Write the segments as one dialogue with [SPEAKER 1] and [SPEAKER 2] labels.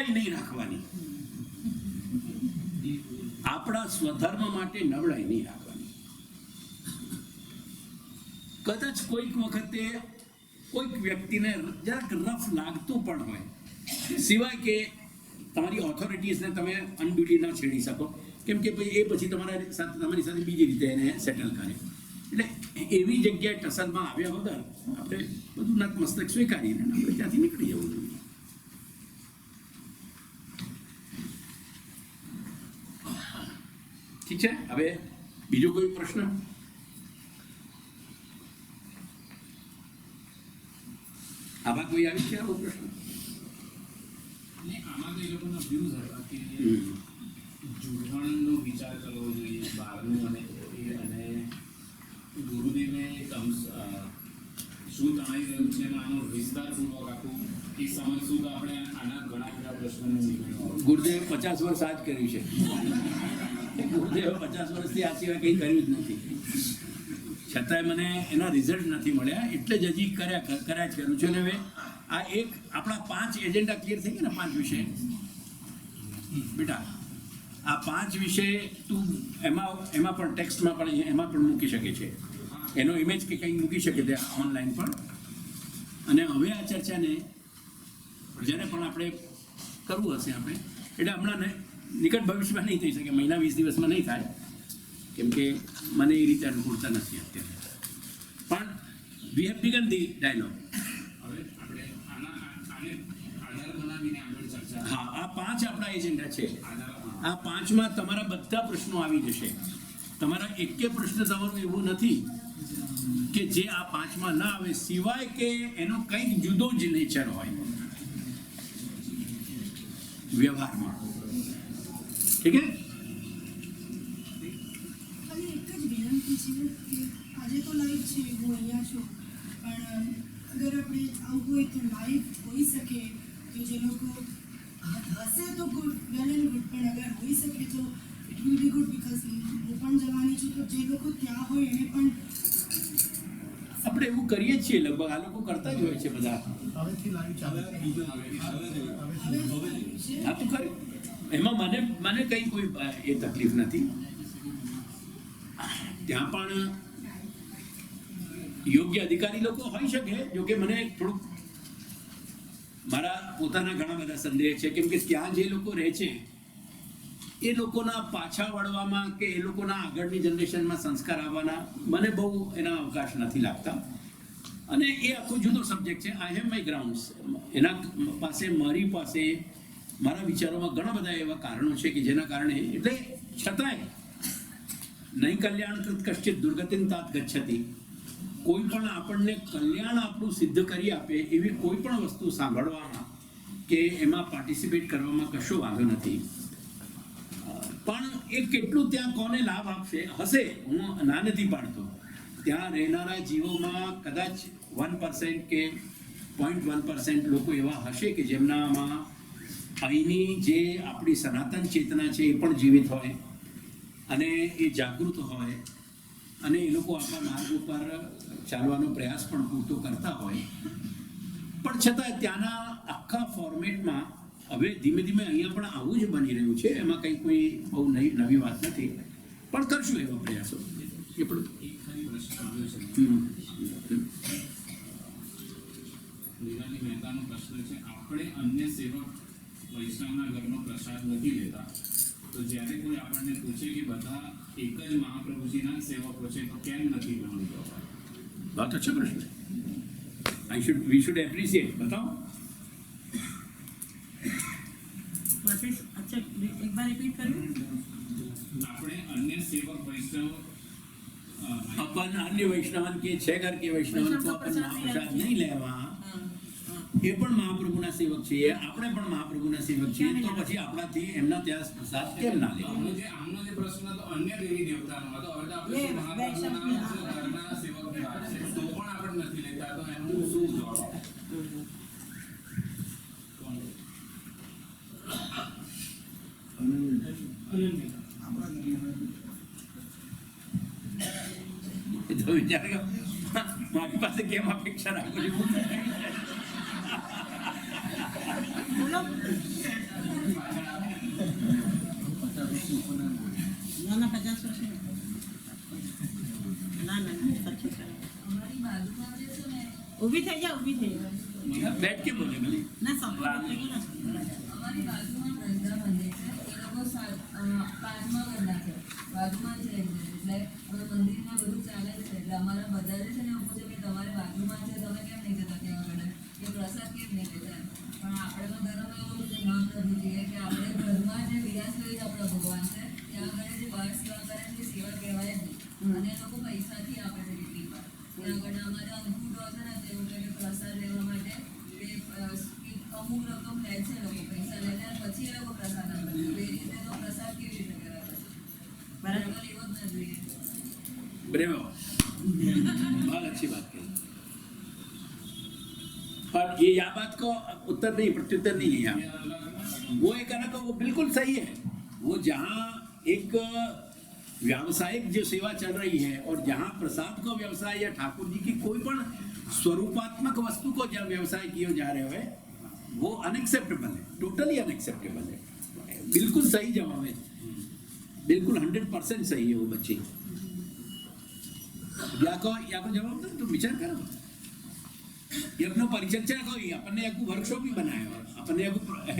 [SPEAKER 1] નબળાઈ નહીં રાખવાની, આપણા સ્વધર્મ માટે નબળાઈ નહીં રાખવાની. કદાચ કોઈક વખતે કોઈક વ્યક્તિને જરાક રફ લાગતું પણ હોય, સિવાય કે તમારી ઓથોરિટીઝને તમે અનડ્યુલી ન છેડી શકો, કેમ કે ભાઈ એ પછી તમારી સાથે બીજી રીતે એને સેટલ કરે. એટલે એવી જગ્યાએ ટસલમાં આવ્યા વગર આપણે બધું નતમસ્તક સ્વીકારીને આપણે ત્યાંથી નીકળી જવું જોઈએ. ઠીક છે. હવે બીજો કોઈ પ્રશ્ન? આમાં કોઈ આવી છે આવો પ્રશ્ન?
[SPEAKER 2] આમાં તો એ લોકોના વ્યૂઝ હતા કે જૂઠવણનો વિચાર કરવો જોઈએ બહારનું, અને ગુરુદેવે શું તણાઈ રહ્યું છે આનો વિસ્તારપૂર્વક આખું એ સમજશું તો આપણે આના ઘણા બધા પ્રશ્નોને નિર્ણય.
[SPEAKER 1] ગુરુદેવ 50 વર્ષ આ જ કર્યું છે. ગુરુદેવ 50 વર્ષથી આ સિવાય કંઈ કર્યું જ નથી, છતાંય મને એના રિઝલ્ટ નથી મળ્યા, એટલે જ હજી કર્યા જ કરું છું. ને હવે આ એક આપણા 5 એજન્ડા ક્લિયર થઈ ગયા ને, 5 વિષય. બેટા આ 5 વિષય તું એમાં પણ ટેક્સ્ટમાં પણ એમાં પણ મૂકી શકે છે, એનો ઇમેજ કે કંઈ મૂકી શકે છે ઓનલાઈન પણ. અને હવે આ ચર્ચાને જ્યારે પણ આપણે કરવું હશે આપણે, એટલે હમણાં નિકટ ભવિષ્યમાં નહીં થઈ શકે, મહિના 20 દિવસમાં નહીં થાય, કેમ કે મને એ રીતે અનુકૂળતા નથી અત્યારે. પણ we have begun the dialogue.
[SPEAKER 2] હવે આપણે આને આધાર બનાવીને આગળ ચર્ચા.
[SPEAKER 1] હા, આ 5 આપણા એજન્ડા છે. આ 5માં તમારા બધા પ્રશ્નો આવી જશે. તમારા એકે પ્રશ્ન તમારું એવું નથી કે જે આ 5માં ના આવે, સિવાય કે એનો કંઈક જુદો જ નેચર હોય વ્યવહારમાં. ઠીક છે.
[SPEAKER 3] આજે તો લાઈવ છે, હું અહીંયા છું, પણ અગર આપણે આવું હોય તો લાઈવ હોઈ શકે તો જે લોકો હશે તો ગુડ, વેલ એન્ડ ગુડ, પણ અગર હોઈ શકે તો it will be good, because હું પણ જવાની છું, તો જે લોકો ત્યાં હોય એને પણ
[SPEAKER 1] આપણે એવું કરીએ જ છીએ, લગભગ આ લોકો કરતા જ હોય છે બધા. હા તો ખરી, એમાં મને કંઈ કોઈ એ તકલીફ નથી. ત્યાં પણ યોગ્ય અધિકારી લોકો હોઈ શકે. જોકે મને થોડુંક મારા પોતાના ઘણા બધા સંદેહ છે, કેમ કે ત્યાં જે લોકો રહે છે એ લોકોના પાછા વળવામાં કે એ લોકોના આગળની જનરેશનમાં સંસ્કાર આવવાના મને બહુ એના અવકાશ નથી લાગતા. અને એ આખો જુદો સબ્જેક્ટ છે. I have my grounds. એના પાસે મારા વિચારોમાં ઘણા બધા એવા કારણો છે કે જેના કારણે, એટલે છતાંય નહીં કલ્યાણ કૃત કશ્ચિત દુર્ગતિન તાત ગચ્છતિ, કોઈ પણ આપણને કલ્યાણ આપણું સિદ્ધ કરી આપે એવી કોઈ પણ વસ્તુ સાંભળવામાં કે એમાં પાર્ટિસિપેટ કરવામાં કશો વાંધો નથી. પણ એ કેટલું ત્યાં કોને લાભ આપશે હશે, હું ના નથી પાડતો. ત્યાં રહેનારા જીવોમાં કદાચ 1% કે 0.1% લોકો એવા હશે કે જેમનામાં અહીંની જે આપણી સનાતન ચેતના છે એ પણ જીવિત હોય અને એ જાગૃત હોય અને એ લોકો આપણા માર્ગ ઉપર ચાલવાનો પ્રયાસ પણ પૂરતો કરતા હોય. પણ છતાં ત્યાંના આખા ફોર્મેટમાં હવે ધીમે ધીમે અહીંયા પણ આવું જ બની રહ્યું છે. એમાં કંઈ કોઈ બહુ નવી વાત નથી, પણ કરશું એવા પ્રયાસો. એ પણ
[SPEAKER 2] નિરાલી મહેતાનો પ્રશ્ન છે, આપણે અન્ય સેવક વૈષ્ણવના ઘરનો પ્રસાદ નથી લેતા, તો જ્યારે કોઈ આપણને પૂછે કે બધા એક જ મહાપ્રભુજીના સેવકો છે તો કેમ નથી ગણતો?
[SPEAKER 1] बहुत अच्छा प्रश्न है. We should appreciate. बताओ.
[SPEAKER 4] अच्छा एक बार रिपीट करो.
[SPEAKER 2] આપણે અન્ય સેવક વૈષ્ણવ
[SPEAKER 1] अपन अन्य वैष्णवन के 6 घर के वैष्णवन को अपन महाप्रसाद नहीं लेवा, એ પણ મહાપ્રભુના સેવક છીએ, આપણે પણ મહાપ્રભુના સેવક છીએ, તો પછી આપણાથી એમના ત્યાં પ્રસાદ કેમ ના લેવો?
[SPEAKER 2] આમનો જે પ્રશ્ન હતો અન્ય દેવી દેવતાનો હતો, હવે તો આપણે મહાપ્રભુના ઘરના સેવકની વાત છે, તો પણ આપણે નથી લેતા, તો એનું શું જવાબ?
[SPEAKER 1] તો વિચાર મારી પાસે કેમ અપેક્ષા રાખો છો?
[SPEAKER 4] બોલો. ઊભી થઈ જાઓ.
[SPEAKER 1] બેઠ કે બોલે ભલે.
[SPEAKER 4] ના સંપૂર્ણ
[SPEAKER 5] અમારી બાજુમાં વૃંદા મંદિર છે એ લોકો પાંચમા ઘરના છે બાજુમાં છે એટલે હવે મંદિરમાં બધું ચાલે છે એટલે અમારા બધા છે ને એવું પૂછે કે તમારે બાજુમાં છે તમે કેમ નહીં જતા ત્યાં આગળ એ પ્રસાદ કેમ નહીં લેતા પણ આપણે તો ધર્મ એવું છે મહાપ્રભુજીએ કે આપણે ઘરમાં જે વિરાસતો જ આપણા ભગવાન છે ત્યાં આગળ જે બહાર સેવા કરે છે એ સેવા કહેવાય જ નહીં અને એ લોકો પૈસાથી આપે છે કેટલી વાર ત્યાં આગળ અમારે અંકુટો છે ને તેવું કે પ્રસાદ લેવા માટે અમુક રકમ લે છે લોકો પૈસા લે પછી એ લોકો પ્રસાદ આપે છે એ રીતે તો પ્રસાદ કેવી રીતે કરાવે બરાબર એવો જ ન જોઈએ
[SPEAKER 1] ब्रेवो बहुत अच्छी बात कही पर ये यहाँ बात को उत्तर नहीं प्रत्युत्तर नहीं है यहाँ वो एक अलग वो बिल्कुल सही है वो जहाँ एक व्यावसायिक जो सेवा चल रही है और जहाँ प्रसाद को व्यवसाय या ठाकुर जी की कोई पण स्वरूपात्मक वस्तु को जब व्यवसाय किया जा रहे हो वो अनएक्सेप्टेबल है टोटली अनएक्सेप्टेबल है बिल्कुल सही जवाब है बिल्कुल 100% सही है वो बच्ची या को जवाब दो तो विचार करो ये अपनो परिचर्चा को ही अपन ने एक वर्कशॉप भी बनाया है अपन ने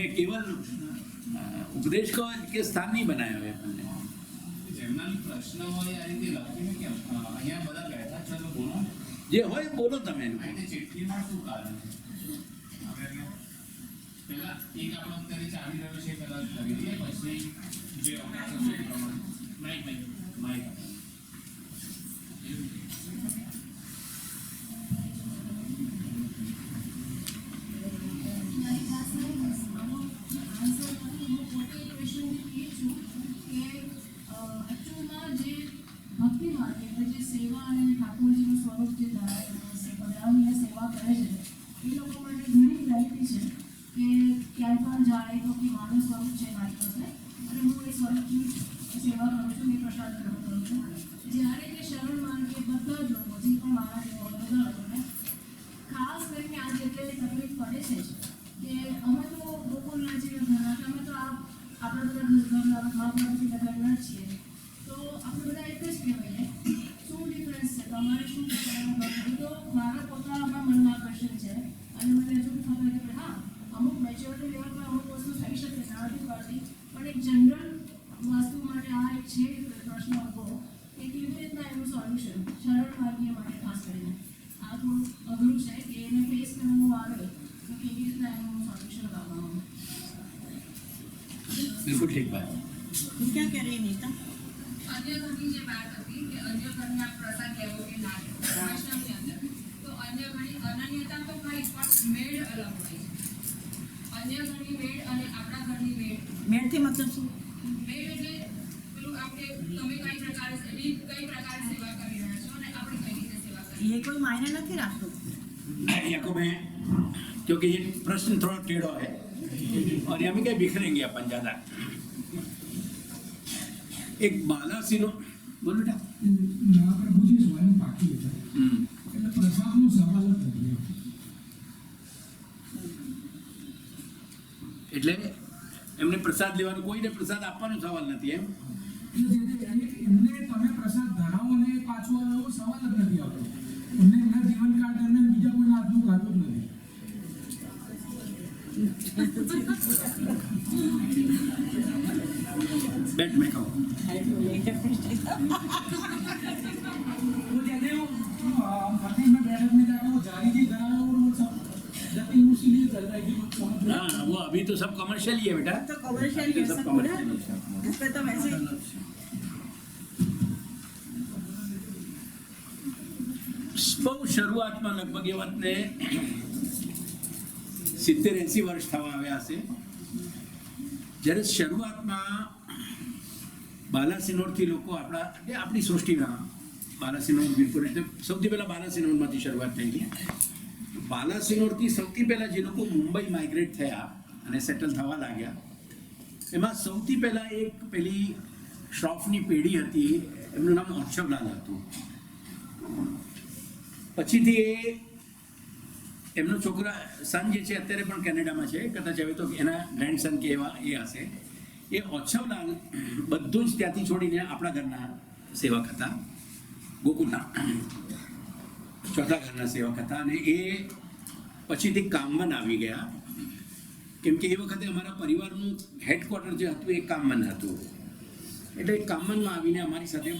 [SPEAKER 1] एक केवल उपदेश को के स्थान नहीं बनाया है अपन ने
[SPEAKER 2] જેમના પ્રશ્ન હોય આ રીતે લખીને કેમ અહીંયા બધા બેઠા છે તો બોલો
[SPEAKER 1] જે હોય બોલો તમે
[SPEAKER 2] આ રીતે ચિઠ્ઠીમાં શું કારણ છે પહેલા એક આપણો અત્યારે ચાલી રહ્યો છે કદાચ કરી દઈએ પછી જે અભ્યાસ છે એ પ્રમાણે માઇક
[SPEAKER 3] ભક્તિ માટે જે સેવા અને ઠાકોરજીનું સ્વરૂપ જે ધરાવેલું છે પધરાવીને સેવા કરે છે એ લોકો માટે ઘણી રિયાલિટી છે કે ક્યાંય પણ જાય તો કે મારું સ્વરૂપ છે મારી પાસે અને હું એ સ્વરૂપની સેવા કરું છું એ પ્રસાદ ગ્રહણ કરું છું જ્યારે કે શરણ માર્ગે બધા જ લોકો જે પણ મારા જેવા બધા લોકોને ખાસ કરીને આજે એટલે તકલીફ પડે છે કે અમે તો ગોકુલના જે ઘરના અમે તો આપણે બધા મહાપ્રભુજીના ઘરના જ છીએ તો આપણે બધા એક જ કહેવાય શું ડિફરન્સ છે તમારે શું કરવાનું તો મારા પોતાના મનમાં ક્વેશ્ચન છે અને મને હજુ ખબર કે હા અમુક મેચ્યોરિટી લેવલ પર અમુક વસ્તુ થઈ શકે નથી પડતી પણ એક જનરલ વસ્તુ માટે આ એક છે પ્રશ્ન ઉભો કે કેવી રીતના એનું સોલ્યુશન સરળ માર્ગીય માટે ખાસ કરીને આ થોડું અઘરું છે કે એને ફેસ કરવું આવે તો કેવી રીતના એનું સોલ્યુશન લાવવાનું
[SPEAKER 1] बिल्कुल ठीक बात
[SPEAKER 4] तुम क्या कह रही नीता
[SPEAKER 5] અન્ય ઘરની જે વાત હતી કે અન્ય ઘરના પ્રસાદ લેવો કે ના લેવો વૈષ્ણવની અંદર તો અન્ય ઘણી અનન્યતા તો ખરી પણ મેળ અલગ હોય છે અન્ય ઘરની મેળ અને આપણા ઘરની મેળ
[SPEAKER 4] મેળથી મતલબ શું
[SPEAKER 5] મેળ એટલે પેલું આપણે તમે કઈ પ્રકારે સેવા કરી રહ્યા છો અને આપણે કઈ રીતે સેવા કરી
[SPEAKER 4] ये कोई मायने नहीं रखतो
[SPEAKER 1] याको मैं क्योंकि ये प्रश्न थोड़ा टेढ़ा है और यहाँ में क्या बिखरेंगे अपन ज्यादा एक बालासिनो बोलो बेटा
[SPEAKER 6] મહાપ્રભુજી સ્વયં પાકી હતા એટલે પ્રસાદનો સવાલ જ નથી
[SPEAKER 1] એટલે એમને પ્રસાદ લેવાનો કોઈને પ્રસાદ આપવાનો સવાલ નથી એમ
[SPEAKER 6] એમને તમે પ્રસાદ ધરાવો ને પાછો એવો સવાલ જ નથી આવતો એમને એમના જીવનકાળ દરમિયાન બીજા કોઈ હાથનું ખાતું જ નથી
[SPEAKER 1] बैठ में खाओ
[SPEAKER 6] वो जैसे वो भक्ति में बैठक में जाकर वो जारी जी धरा और वो सब जबकि मुश्किल चल रहा है कि कुछ समझ
[SPEAKER 1] हाँ वो अभी तो सब कमर्शियल ही है बेटा
[SPEAKER 4] तो कमर्शियल
[SPEAKER 1] अभी तो सब commercial ही है।
[SPEAKER 4] इस पे तो वैसे
[SPEAKER 1] બહુ શરૂઆતમાં લગભગ એ વાતને 70-80 વર્ષ થવા આવ્યા હશે જ્યારે શરૂઆતમાં બાલાસિનોરથી લોકો આપણી સૃષ્ટિમાં બાલાસિનોર વીરપુર એટલે સૌથી પહેલાં બાલાસિનોરમાંથી શરૂઆત થયેલી બાલાસિનોરથી સૌથી પહેલાં જે લોકો મુંબઈ માઇગ્રેટ થયા અને સેટલ થવા લાગ્યા એમાં સૌથી પહેલાં એક પેલી શ્રોફની પેઢી હતી એમનું નામ અક્ષરલાલ હતું પછીથી એ એમનો છોકરા સન જે છે અત્યારે પણ કેનેડામાં છે કદાચ હવે તો એના ગ્રેન્ડસન કે એવા એ હશે એ ઓછવલાલ બધું જ ત્યાંથી છોડીને આપણા ઘરના સેવક હતા ગોકુલના ચોથા ઘરના સેવક હતા અને એ પછીથી કામન આવી ગયા, કેમ કે એ વખતે અમારા પરિવારનું હેડક્વાર્ટર જે હતું એ કામન હતું. એટલે એ કામનમાં આવીને અમારી સાથે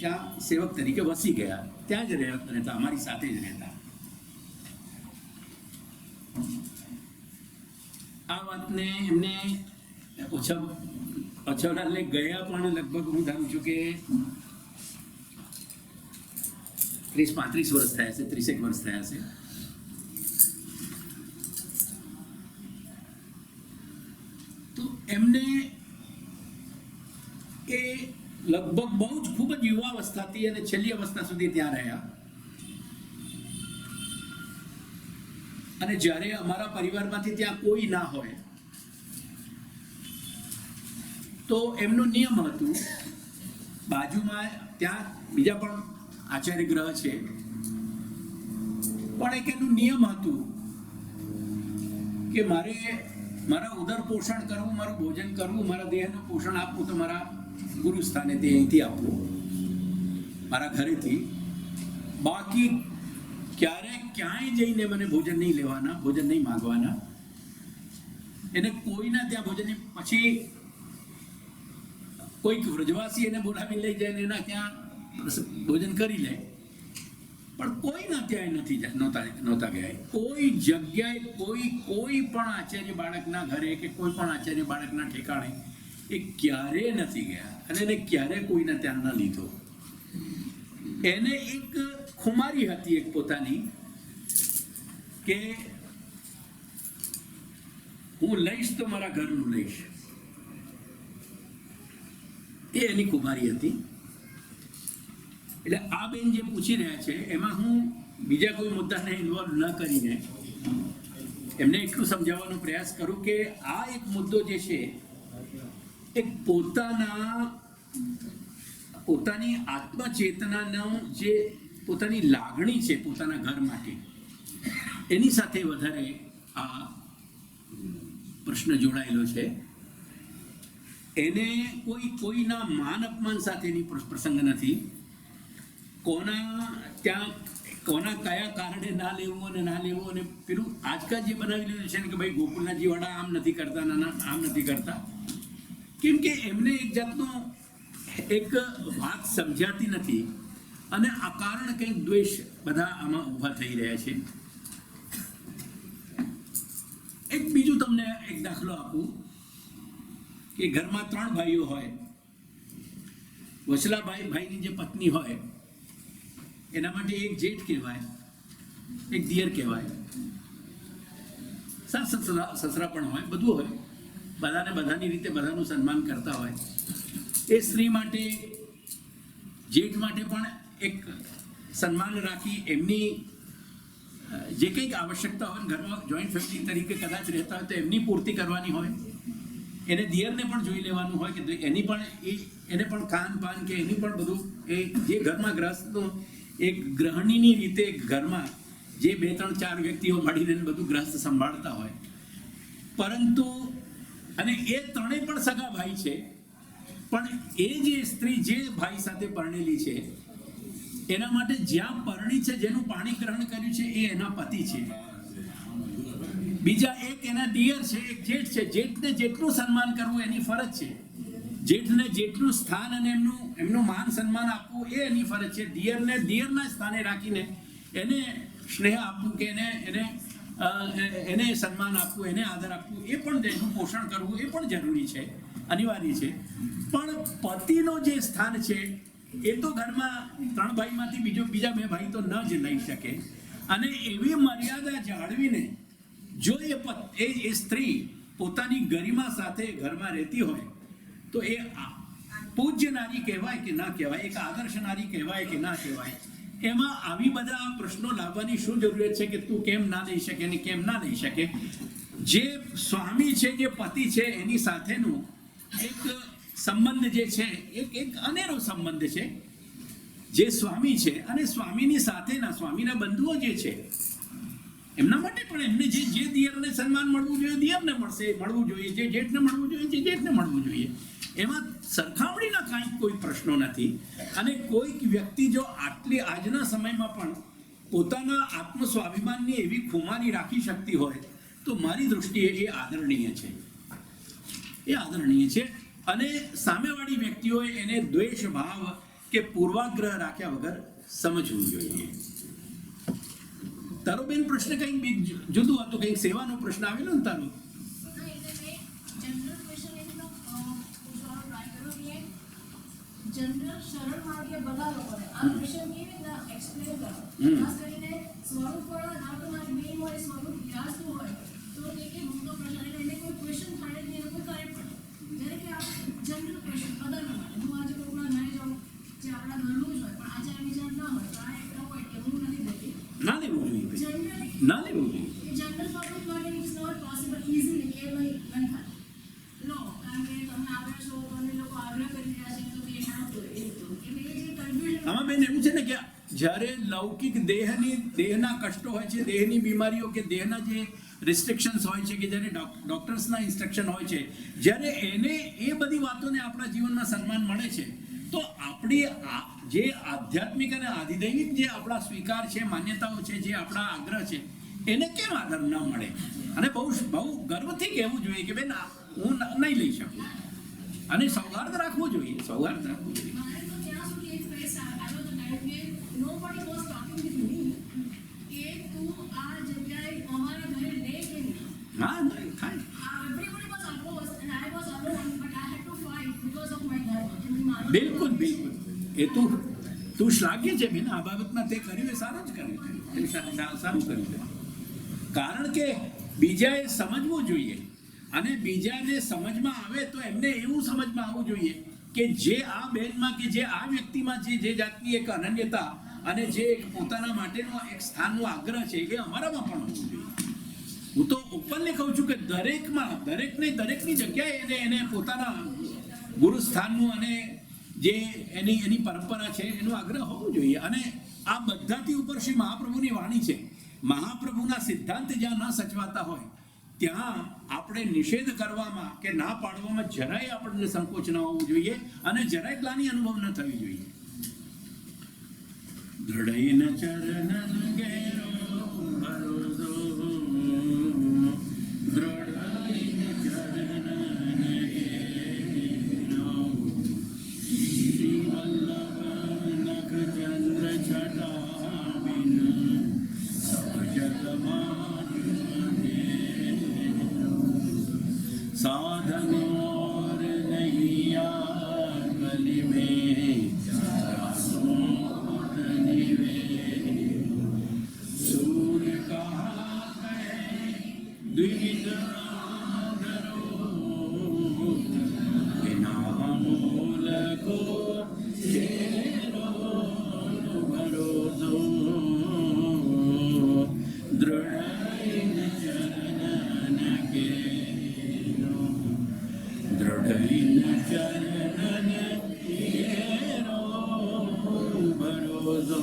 [SPEAKER 1] ત્યાં સેવક તરીકે વસી ગયા, ત્યાં જ રહેતા, અમારી સાથે જ રહેતા. આ વાતને એમને ઓછાવડાને ગયા પણ લગભગ હું ધારું છું કે 30-35 વર્ષ થયા છે, 30 વર્ષ થયા છે. તો એમને એ લગભગ બહુ જ ખૂબ જ યુવા અવસ્થાથી અને છેલ્લી અવસ્થા સુધી ત્યાં રહ્યા. અને જ્યારે અમારા પરિવારમાંથી ત્યાં કોઈ ના હોય તો એમનું નિયમ હતું, બાજુમાં ત્યાં બીજા પણ આચાર્ય ગ્રહ છે, પણ એક એનું નિયમ હતું કે મારે મારા ઉદર પોષણ કરવું, મારું ભોજન કરવું, મારા દેહનું પોષણ આપવું તો મારા ગુરુ સ્થાને તે અહીંથી આપવું, મારા ઘરેથી. બાકી ક્યાંય જઈને મને ભોજન નહીં લેવાના, ભોજન નહીં માંગવાના. એને કોઈના ત્યાં ભોજનની પછી કોઈક વ્રજવાસી એને બોલાવી લઈ જાય ને એના ત્યાં ભોજન કરી લે, પણ કોઈના ત્યાં નહોતા ગયા. કોઈ જગ્યાએ કોઈ પણ આચાર્ય બાળકના ઘરે કે કોઈ પણ આચાર્ય બાળકના ઠેકાણે એ ક્યારેય નથી ગયા અને એને ક્યારે કોઈના ત્યાં ન લીધો. એને એક ખુમારી હતી એક પોતાની કે હું લઈશ તો મારા ઘરનું લઈશ, એ એની કુમારી હતી. એટલે આ બેન જે પૂછી રહ્યા છે એમાં હું બીજા કોઈ મુદ્દાને ઇન્વોલ્વ ન કરીને એમને એટલું સમજાવવાનો પ્રયાસ કરું કે આ એક મુદ્દો જે છે એક પોતાની આત્મચેતનાનો જે પોતાની લાગણી છે પોતાના ઘર માટે, એની સાથે વધારે આ પ્રશ્ન જોડાયેલો છે. એને કોઈના માન અપમાન સાથેની પ્રસંગ નથી, કોના કયા કારણે ના લેવું અને ના લેવું. અને પેલું આજકાલ જે બનાવી લીધું છે ને કે ભાઈ ગોકુલનાથજી વાળા આમ નથી કરતા, નાના આમ નથી કરતા, કેમ કે એમને એક જાતનો એક વાત સમજાતી નથી અને અકારણ કંઈક દ્વેષ બધા આમાં ઊભા થઈ રહ્યા છે. એક બીજું તમને એક દાખલો આપું કે ઘરમાં 3 ભાઈઓ હોય, વચલાભાઈની જે પત્ની હોય એના માટે એક જેઠ કહેવાય, એક દિયર કહેવાય, સસરા પણ હોય, બધું હોય, બધાને બધાની રીતે બધાનું સન્માન કરતા હોય. એ સ્ત્રી માટે જેઠ માટે પણ એક સન્માન રાખી એમની જે કંઈક આવશ્યકતા હોય ઘરમાં જોઈન્ટ ફેમિલી તરીકે કદાચ રહેતા હોય તો એમની પૂર્તિ કરવાની હોય. એને દિયરને પણ જોઈ લેવાનું હોય કે એની પણ એને પણ ખાન પાન કે એની પણ બધું એ જે ઘરમાં ગ્રસ્તનો એક ગૃહિણીની રીતે ઘરમાં જે 2-3-4 વ્યક્તિઓ મળીને બધું ગ્રસ્ત સંભાળતા હોય, પરંતુ અને એ ત્રણેય પણ સગા ભાઈ છે, પણ એ જે સ્ત્રી જે ભાઈ સાથે પરણેલી છે એના માટે જ્યાં પરણી છે, જેનું પાણી ગ્રહણ કર્યું છે એ એના પતિ છે. બીજા એક એના દિયર છે, એક જેઠ છે. જેઠને જેટલું સન્માન કરવું એની ફરજ છે, જેઠને જેટલું સ્થાન અને એમનું માન સન્માન આપવું એ એની ફરજ છે. દિયરને દિયરના સ્થાને રાખીને એને સ્નેહ આપવું કે એને સન્માન આપવું, એને આદર આપવું, એ પણ એનું પોષણ કરવું એ પણ જરૂરી છે, અનિવાર્ય છે. પણ પતિનો જે સ્થાન છે એ તો ઘરમાં 3 ભાઈમાંથી બીજા 2 ભાઈ તો ન જ લઈ શકે. અને એવી મર્યાદા જાળવીને જો એ સ્ત્રી પોતાની ગરિમા સાથે ઘરમાં રહેતી હોય તો એ પૂજ્ય નારી કહેવાય કે ના કહેવાય, એક આદર્શ નારી કહેવાય કે ના કહેવાય. એમાં આવી બધા પ્રશ્નો લાવવાની શું જરૂરિયાત છે કે તું કેમ ના લઈ શકે ને કેમ ના લઈ શકે? જે સ્વામી છે, જે પતિ છે, એની સાથેનું એક સંબંધ જે છે એક અનેરો સંબંધ છે. જે સ્વામી છે અને સ્વામીની સાથેના સ્વામીના બંધુઓ જે છે એમના માટે પણ એમને જે દિયરને સન્માન મળવું જોઈએ દિયરને મળવું જોઈએ, જે જેઠને મળવું જોઈએ જે જેઠને મળવું જોઈએ. એમાં સરખામણીના કોઈ પ્રશ્નો નથી. અને કોઈક વ્યક્તિ જો આજના સમયમાં પણ પોતાના આત્મસ્વાભિમાનની એવી ખુમારી રાખી શકતી હોય તો મારી દૃષ્ટિએ એ આદરણીય છે, એ આદરણીય છે. અને સામેવાળી વ્યક્તિઓએ એને દ્વેષ ભાવ કે પૂર્વાગ્રહ રાખ્યા વગર સમજવું જોઈએ. તારો બેન પ્રશ્ન કંઈક જુદું હતું, કંઈક સેવાનો પ્રશ્ન આવેલો ને તારો.
[SPEAKER 3] જનરલ સરળ માર્ગે બધા લોકોને આ ક્વેશ્ચન કેવી રીતના એક્સપ્લેન કરો, ખાસ કરીને સ્વરૂપ વાળા ના તો મારી મેઇન હોય સ્વરૂપ વ્યાસતું હોય તો એ કે મોટો પ્રશ્ન એટલે એને કોઈ ક્વેશ્ચન થાય જ નહીં, એ લોકો કરે પણ જ્યારે કે આ જનરલ ક્વેશ્ચન બધાના માટે હું આજે કોઈના નહીં જાઉં જે આપણા ઘરનું જ હોય પણ આચાર વિચાર ના હોય તો આ એટલો હોય કે હું નથી દેતી
[SPEAKER 1] ના લેવું જોઈએ,
[SPEAKER 3] જનરલી
[SPEAKER 1] ના લેવું જોઈએ.
[SPEAKER 3] એ જનરલ પબ્લિક માટે ઇટ્સ નોટ પોસિબલ ઇઝીલી કે ભાઈ નહીં થાય લો, કારણ કે તમે આવ્યા છો તો અમે લોકો આગ્રહ કરી રહ્યા છે તો એ ના તો એ તો એટલે એ જે કન્ફ્યુઝન
[SPEAKER 1] આમાં બેન એવું છે ને કે જ્યારે લૌકિક દેહના કષ્ટો હોય છે, દેહની બીમારીઓ કે દેહના જે રિસ્ટ્રિક્શન્સ હોય છે, કે જ્યારે ડોક્ટર્સના ઇન્સ્ટ્રક્શન હોય છે, જ્યારે એને એ બધી વાતોને આપણા જીવનમાં સન્માન મળે છે તો આપણી જે આધ્યાત્મિક અને આધિદૈવિક જે આપણા સ્વીકાર છે, માન્યતાઓ છે, જે આપણા આગ્રહ છે, એને કેમ આદર ન મળે? અને બહુ ગર્વથી કહેવું જોઈએ કે બેન હું નહીં લઈ શકું, અને સૌહાર્દ રાખવું જોઈએ, સૌહાર્દ રાખવું જોઈએ.
[SPEAKER 3] મારે તો ત્યાં સુધી એક ફેસ આવ્યો હતો ટાઈમ કે nobody was talking with me કે તું આ જગ્યાએ અમારા ઘરે લે કે નહીં.
[SPEAKER 1] હા નહીં થાય.
[SPEAKER 3] Everybody was opposed and I was alone but I had to fight because of my dharma.
[SPEAKER 1] બિલકુલ બિલકુલ. એ તું શ્લાઘ્ય છે બેન, આ બાબતમાં તે કર્યું એ સારું જ કર્યું, સારું કર્યું છે. કારણ કે બીજાએ સમજવું જોઈએ, અને બીજાને સમજમાં આવે તો એમને એવું સમજમાં આવવું જોઈએ કે જે આ બેનમાં કે જે આ વ્યક્તિમાં જે જાતની એક અનન્યતા અને જે એક પોતાના માટેનો એક સ્થાનનો આગ્રહ છે એ અમારામાં પણ હોવું જોઈએ. હું તો ઓપનલી કહું છું કે દરેકની જગ્યાએ એને પોતાના ગુરુ સ્થાનનું અને જે એની પરંપરા છે એનો આગ્રહ હોવો જોઈએ. અને આ બધાથી ઉપર શ્રી મહાપ્રભુની વાણી છે. મહાપ્રભુના સિદ્ધાંત જ્યાં ન સચવાતા હોય ત્યાં આપણે નિષેધ કરવામાં કે ના પાડવામાં જરાય આપણને સંકોચ ન હોવું જોઈએ અને જરાય ગ્લાનિ અનુભવ ન થવી જોઈએ. દ્રઢૈન ચરણન ગેરો ભરોસો, દ્રઢૈન ચરણન ગેરો, શ્રી વલ્લભ નખ ચંદ્ર છટા બિન જગમાં साधन और नहीं आगली में सूर्य कहा द्विविध बिना मूल को चेरो भरोसो दृढ़ चरण के दृढ़ चरण केरो भरोसो